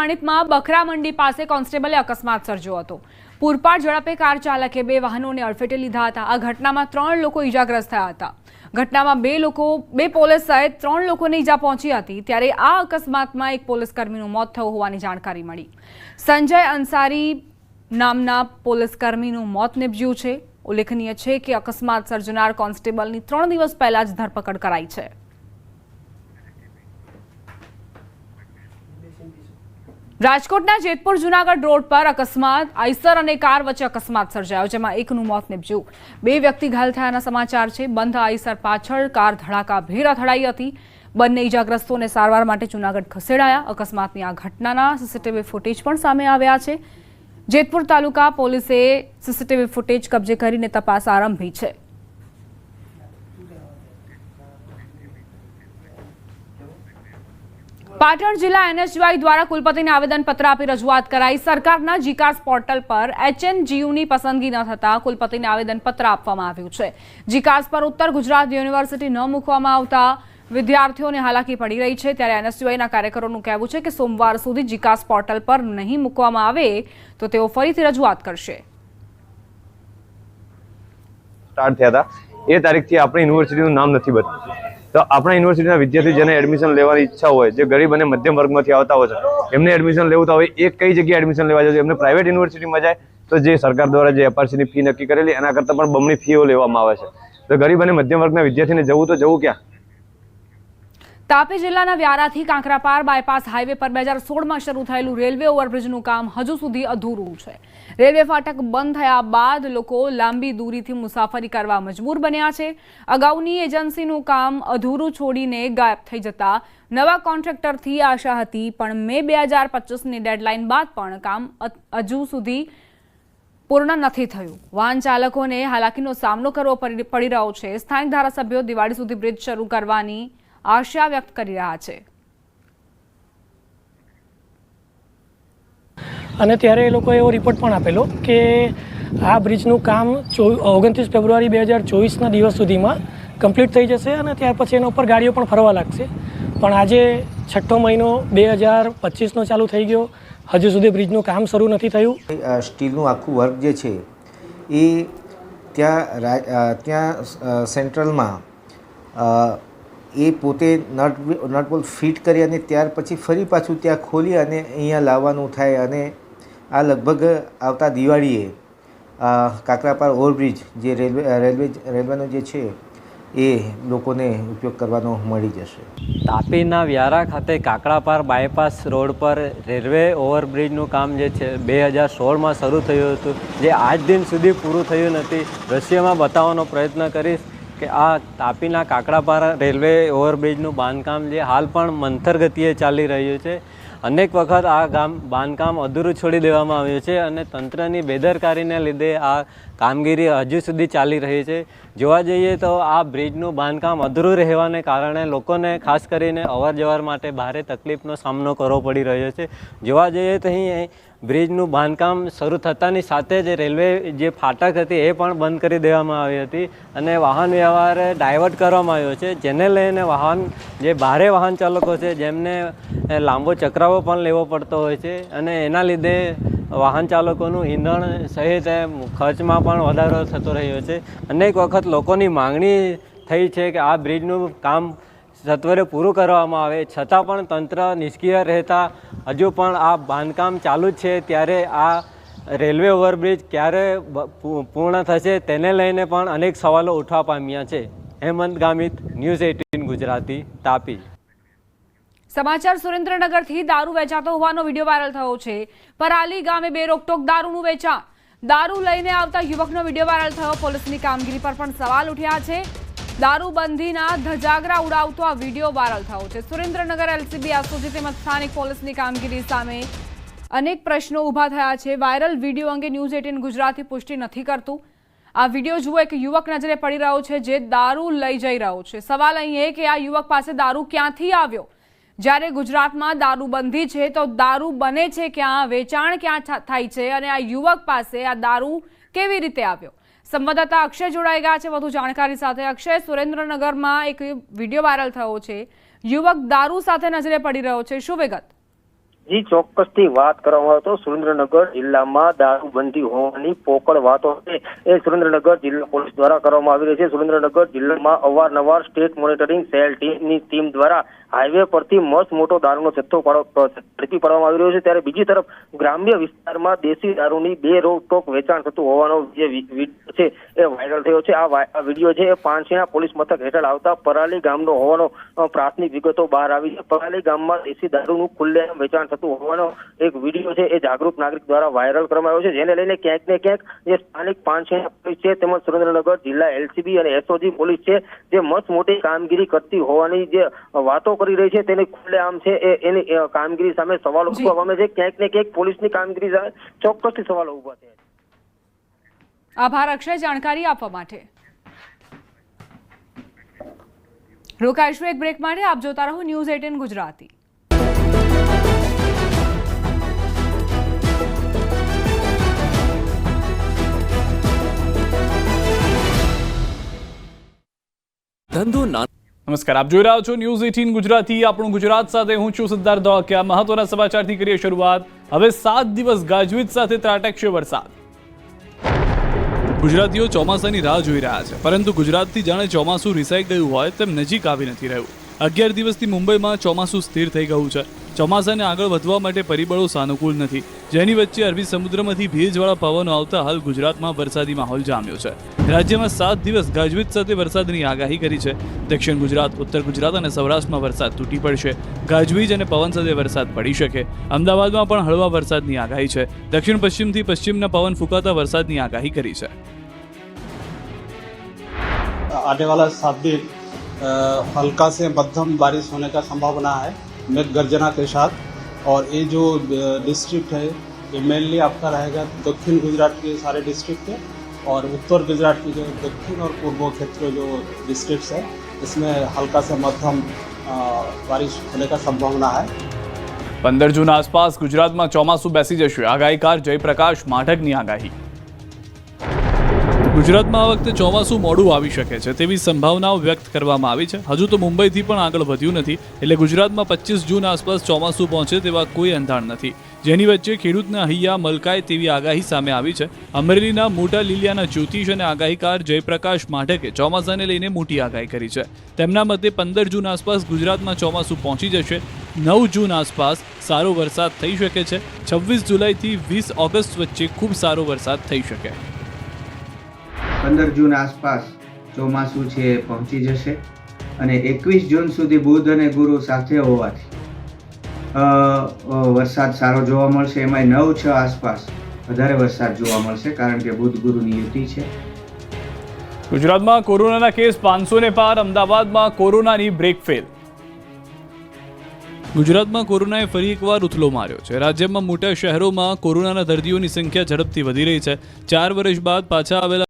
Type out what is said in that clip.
રાણીપમાં બકરા મંડી પાસે કોન્સ્ટેબલે અકસ્માત સર્જ્યો હતો। પૂરપાટ ઝડપે કાર ચાલકે બે વાહનોને અડફેટે લીધા હતા। આ ઘટનામાં 3 લોકો ઈજાગ્રસ્ત થયા હતા। ઘટનામાં બે પોલીસ સહિત 3 લોકોને ઈજા પહોંચી હતી। ત્યારે આ અકસ્માતમાં એક પોલીસકર્મીનું મોત થયું હોવાની જાણકારી મળી। સંજય અંસારી નામના પોલીસકર્મીનું મોત નિપજ્યું છે। ઉલ્લેખનીય છે કે અકસ્માત સર્જનાર કોન્સ્ટેબલની 3 દિવસ પહેલા જ ધરપકડ કરાઈ છે। રાજકોટના જેતપુર જૂનાગઢ રોડ પર અકસ્માત આઈસર અને કાર વચ્ચે અકસ્માત સર્જાયો, જેમાં એકનું મોત નિપજ્યું। 2 વ્યક્તિ ઘાયલ થયાના સમાચાર છે। બંધ આઈસર પાછળ કાર ધડાકાભેર અથડાઈ હતી। બંને ઈજાગ્રસ્તોને સારવાર માટે જૂનાગઢ ખસેડાયા। અકસ્માતની આ ઘટનાના સીસીટીવી ફૂટેજ પણ સામે આવ્યા છે। જેતપુર તાલુકા પોલીસે સીસીટીવી ફૂટેજ કબજે કરીને તપાસ આરંભી છે। પાટણ જિલ્લા એનએસયુઆઈ દ્વારા કુલપતિને આવેદનપત્ર આપી રજૂઆત કરાઈ। સરકારના જીકાસ પોર્ટલ પર એચએનજીયુની પસંદગી ન થતા કુલપતિને આવેદનપત્ર આપવામાં આવ્યું છે। જીકાસ પર ઉત્તર ગુજરાત યુનિવર્સિટી ન મૂકવામાં આવતા વિદ્યાર્થીઓને હાલાકી પડી રહી છે। ત્યારે એનએસયુઆઈના કાર્યકરોનું કહેવું છે કે સોમવાર સુધી જીકાસ પોર્ટલ પર નહીં મૂકવામાં આવે તો તેઓ ફરીથી રજૂઆત કરશે। સ્ટાર્ટ થયા હતા એ તારીખથી આપણી યુનિવર્સિટીનું નામ નથી બદલ્યું, તો આપણા યુનિવર્સિટીના વિદ્યાર્થી જેને એડમિશન લેવાની ઈચ્છા હોય, જે ગરીબ અને મધ્યમ વર્ગમાંથી આવતા હોય છે, એમને એડમિશન લેવું તો હવે એ કઈ જગ્યાએ એડમિશન લેવા જાય? એમને પ્રાઇવેટ યુનિવર્સિટીમાં જાય તો જે સરકાર દ્વારા જે એફઆરસીની ફી નક્કી કરેલી એના કરતાં પણ બમણી ફીઓ લેવામાં આવે છે। તો ગરીબ અને મધ્યમ વર્ગના વિદ્યાર્થીને જવું તો જવું ક્યાં? તાપી જિલ્લાના વ્યારાથી કાંકરાપાર બાયપાસ હાઈવે પર 2016માં શરૂ થયેલું રેલવે ઓવરબ્રિજનું કામ હજુ સુધી અધૂરું છે। રેલવે ફાટક બંધ થયા બાદ લોકો લાંબી દૂરીથી મુસાફરી કરવા મજબૂર બન્યા છે। અગાઉની એજન્સીનું કામ અધૂરું છોડીને ગાયબ થઈ જતા નવા કોન્ટ્રાક્ટરથી આશા હતી, પણ મે 2025ની ડેડલાઇન બાદ પણ કામ હજુ સુધી પૂર્ણ નથી થયું। વાહન ચાલકોને હાલાકીનો સામનો કરવો પડી રહ્યો છે। સ્થાનિક ધારાસભ્યો દિવાળી સુધી બ્રિજ શરૂ કરવાની આશા વ્યક્ત કરી રહ્યા છે। અને ત્યારે એ લોકોએ એવો રિપોર્ટ પણ આપેલો કે આ બ્રિજનું કામ 29 ફેબ્રુઆરી 2024ના દિવસ સુધીમાં કમ્પ્લીટ થઈ જશે અને ત્યાર પછી એના ઉપર ગાડીઓ પણ ફરવા લાગશે। પણ આજે 6ઠ્ઠો મહિનો 2025નો ચાલુ થઈ ગયો, હજુ સુધી બ્રિજનું કામ શરૂ નથી થયું। સ્ટીલનું આખું વર્ક જે છે એ ત્યાં સેન્ટ્રલમાં એ પોતે નટ બોલ્ટ ફિટ કરી અને ત્યાર પછી ફરી પાછું ત્યાં ખોલી અને અહીંયા લાવવાનું થાય। અને આ લગભગ આવતા દિવાળીએ કાંકરાપાર ઓવરબ્રિજ જે રેલવેનો જે છે એ લોકોને ઉપયોગ કરવાનો મળી જશે। તાપીના વ્યારા ખાતે કાંકરાપાર બાયપાસ રોડ પર રેલવે ઓવરબ્રિજનું કામ જે છે 2016માં શરૂ થયું હતું, જે આજ દિન સુધી પૂરું થયું નથી। દ્રશ્યમાં બતાવવાનો પ્રયત્ન કરીશ કે આ તાપીના કાંકરાપાર રેલવે ઓવરબ્રિજનું બાંધકામ જે હાલ પણ મંથર ગતિએ ચાલી રહ્યું છે। અનેક વખત આ બાંધકામ અધૂરું છોડી દેવામાં આવ્યું છે અને તંત્રની બેદરકારીને લીધે આ કામગીરી હજુ સુધી ચાલી રહી છે। જોવા જઈએ તો આ બ્રિજનું બાંધકામ અધૂરું રહેવાને કારણે લોકોને ખાસ કરીને અવરજવર માટે ભારે તકલીફનો સામનો કરવો પડી રહ્યો છે। જોવા જઈએ તો અહીં બ્રિજનું બાંધકામ શરૂ થતાની સાથે જ રેલવે જે ફાટક હતી એ પણ બંધ કરી દેવામાં આવી હતી અને વાહન વ્યવહાર ડાયવર્ટ કરવામાં આવ્યો છે, જેને લઈને જે ભારે વાહન ચાલકો છે જેમને લાંબો ચક્રાવો પણ લેવો પડતો હોય છે અને એના લીધે વાહન ચાલકોનું ઈંધણ સહિત ખર્ચમાં પણ વધારો થતો રહ્યો છે। અનેક વખત લોકોની માંગણી થઈ છે કે આ બ્રિજનું કામ સત્વરે પૂરું કરવામાં આવે, છતાં પણ તંત્ર નિષ્ક્રિય રહેતા હજુ પણ આ બાંધકામ ચાલુ જ છે। ત્યારે આ રેલવે ઓવરબ્રિજ ક્યારે પૂર્ણ થશે તેને લઈને પણ અનેક સવાલો ઉઠવા પામ્યા છે। હેમંત ગામિત, ન્યૂઝ 18 ગુજરાતી, તાપી। સમાચાર સુરેન્દ્રનગરથી દારૂ વેચાતો હોવાનો વિડીયો વાયરલ થયો છે। પરાલી ગામે બેરોકટોક દારૂનું વેચાણ, દારૂ લઈને આવતા યુવકનો વિડીયો વાયરલ થયો। પોલીસની કામગીરી પર પણ સવાલ ઉઠ્યા છે। દારૂબંધીના ધજાગરા ઉડાવતો આ વિડીયો વાયરલ થયો છે। સુરેન્દ્રનગર એલસીબી એસઓજી તેમજ સ્થાનિક પોલીસની કામગીરી સામે અનેક પ્રશ્નો ઊભા થયા છે। વાયરલ વિડીયો અંગે ન્યૂઝ 18 ગુજરાતી પુષ્ટિ નથી કરતું। આ વિડીયો જુઓ, એક યુવક નજરે પડી રહ્યો છે જે દારૂ લઈ જઈ રહ્યો છે। સવાલ અહીં એ કે આ યુવક પાસે દારૂ ક્યાંથી આવ્યો? જ્યારે ગુજરાતમાં દારૂબંધી છે તો દારૂ બને છે ક્યાં, વેચાણ ક્યાં થાય છે અને આ યુવક પાસે આ દારૂ કેવી રીતે આવ્યો? સંવાદદાતા અક્ષય જોડાઈ ગયા છે વધુ જાણકારી સાથે। અક્ષય, સુરેન્દ્રનગરમાં એક વિડીયો વાયરલ થયો છે, યુવક દારૂ સાથે નજરે પડી રહ્યો છે, શું વિગત? જે ચોક્કસથી વાત કરવામાં આવે તો સુરેન્દ્રનગર જિલ્લામાં દારૂબંધી હોવાની પોકળ વાતો છે એ સુરેન્દ્રનગર જિલ્લા પોલીસ દ્વારા કરવામાં આવી રહી છે. સુરેન્દ્રનગર જિલ્લામાં અવારનવાર સ્ટેટ મોનિટરિંગ સેલ ટીમની ટીમ દ્વારા હાઈવે પરથી મસ્ત મોટો દારૂનો જથ્થો ઝડપી પાડવામાં આવી રહ્યો છે. ત્યારે બીજી તરફ ગ્રામ્ય વિસ્તારમાં દેશી દારૂની બેરોકટોક વેચાણ થતું હોવાનો જે વિડીયો છે એ વાયરલ થયો છે. આ વિડીયો છે એ પાણછીણા પોલીસ મથક હેઠળ આવતા પરાલી ગામનો હોવાનો પ્રાથમિક વિગતો બહાર આવી છે. પરાલી ગામમાં દેશી દારૂનું ખુલ્લેઆમ વેચાણ થતું હોવાનો એક વિડીયો છે એ જાગૃત નાગરિક દ્વારા વાયરલ કરવામાં આવ્યો છે. જેને લઈને ક્યાંક ને ક્યાંક જે સ્થાનિક પાણછીણા પોલીસ છે તેમજ સુરેન્દ્રનગર જિલ્લા LCB અને SOG પોલીસ છે જે મસ્ત મોટી કામગીરી કરતી હોવાની જે વાતો કરી રહી છે તેની ખુલ્લેઆમ છે એની કામગીરી સામે સવાલો ઉઠવા પામે છે. ક્યાંક ને ક્યાંક પોલીસની કામગીરી સામે ચોક્કસથી સવાલો ઉભા થયા છે. આભાર અક્ષય જાણકારી આપવા માટે. રોકાઈશું એક બ્રેક માટે. આપ જોતા રહો ન્યૂઝ 18 ગુજરાતી. નમસ્કાર, આપ જોઈ રહ્યા છો ન્યૂઝ 18 ગુજરાતી. આપણું ગુજરાત સાથે હું છું સિદ્ધાર્થ ધોળકિયા. મહત્વના સમાચારથી કરીએ શરૂઆત. હવે 7 દિવસ ગાજવીજ સાથે ત્રાટકશે વરસાદ. ગુજરાતીઓ ચોમાસાની રાહ જોઈ રહ્યા છે, પરંતુ ગુજરાતથી જાણે ચોમાસું રિસાઈ ગયું હોય તેમ નજીક આવી નથી રહ્યું. 11 દિવસથી મુંબઈમાં ચોમાસું સ્થિર થઈ ગયું છે. ચોમાસાને આગળ વધવા માટે પરિબળો સાનુકૂળ નથી, જેની વચ્ચે અરબી સમુદ્રમાંથી ભેજવાળા પવનો આવતા હાલ ગુજરાતમાં વરસાદી માહોલ જામ્યો છે. રાજ્યમાં 7 દિવસ ગાજવીજ સાથે વરસાદની આગાહી કરી છે. દક્ષિણ ગુજરાત, ઉત્તર ગુજરાત અને સૌરાષ્ટ્રમાં વરસાદ તૂટી પડશે. ગાજવીજ અને પવન સાથે વરસાદ પડી શકે. અમદાવાદમાં પણ હળવા વરસાદની આગાહી છે. દક્ષિણ પશ્ચિમથી પશ્ચિમના પવન ફૂંકાતા વરસાદની આગાહી કરી છે. आने वाला 7 दिन हल्का से मध्यम बारिश होने का संभावना है मेघ गर्जना के साथ. और ये जो डिस्ट्रिक्ट है ये मेनली आपका रहेगा दक्षिण गुजरात के सारे डिस्ट्रिक्ट है और उत्तर गुजरात के जो दक्षिण और पूर्व क्षेत्र जो डिस्ट्रिक्ट्स है इसमें हल्का से मध्यम बारिश होने का संभावना है. 15 जून आसपास ગુજરાતમાં ચોમાસું બેસી જશે. આગાહીકાર જયપ્રકાશ માઢકની આગાહી. ગુજરાતમાં આ વખતે ચોમાસું મોડું આવી શકે છે તેવી સંભાવનાઓ વ્યક્ત કરવામાં આવી છે. હજુ તો મુંબઈથી પણ આગળ વધ્યું નથી, એટલે ગુજરાતમાં 25 જૂન આસપાસ ચોમાસું પહોંચે તેવા કોઈ અંધાણ નથી, જેની વચ્ચે ખેડૂતના હૈયા મલકાય તેવી આગાહી સામે આવી છે. અમરેલીના મોટા લીલિયાના જ્યોતિષ અને આગાહીકાર જયપ્રકાશ માઢકે ચોમાસાને લઈને મોટી આગાહી કરી છે. તેમના મતે 15 જૂન આસપાસ ગુજરાતમાં ચોમાસું પહોંચી જશે. 9 જૂન આસપાસ સારો વરસાદ થઈ શકે છે. 26 જુલાઈથી 20 ઓગસ્ટ વચ્ચે ખૂબ સારો વરસાદ થઈ શકે. 15 જૂન આસપાસ ચોમાસું છે પહોંચી જશે અને 21 જૂન સુધી બુધ અને ગુરુ સાથે હોવાથી વરસાદ સારો જોવા મળશે. એમાં 9-6 આસપાસ વધારે વરસાદ જોવા મળશે કારણ કે બુધ ગુરુની યુતિ છે. ગુજરાતમાં કોરોનાના કેસ 500 ને પાર. અમદાવાદમાં કોરોનાની બ્રેક ફેલ. ગુજરાતમાં કોરોનાએ ફરી એકવાર ઉથલો માર્યો છે. રાજ્યમાં મોટા શહેરોમાં કોરોનાના દર્દીઓની સંખ્યા ઝડપથી વધી રહી છે. 4 વર્ષ બાદ પાછા આવેલા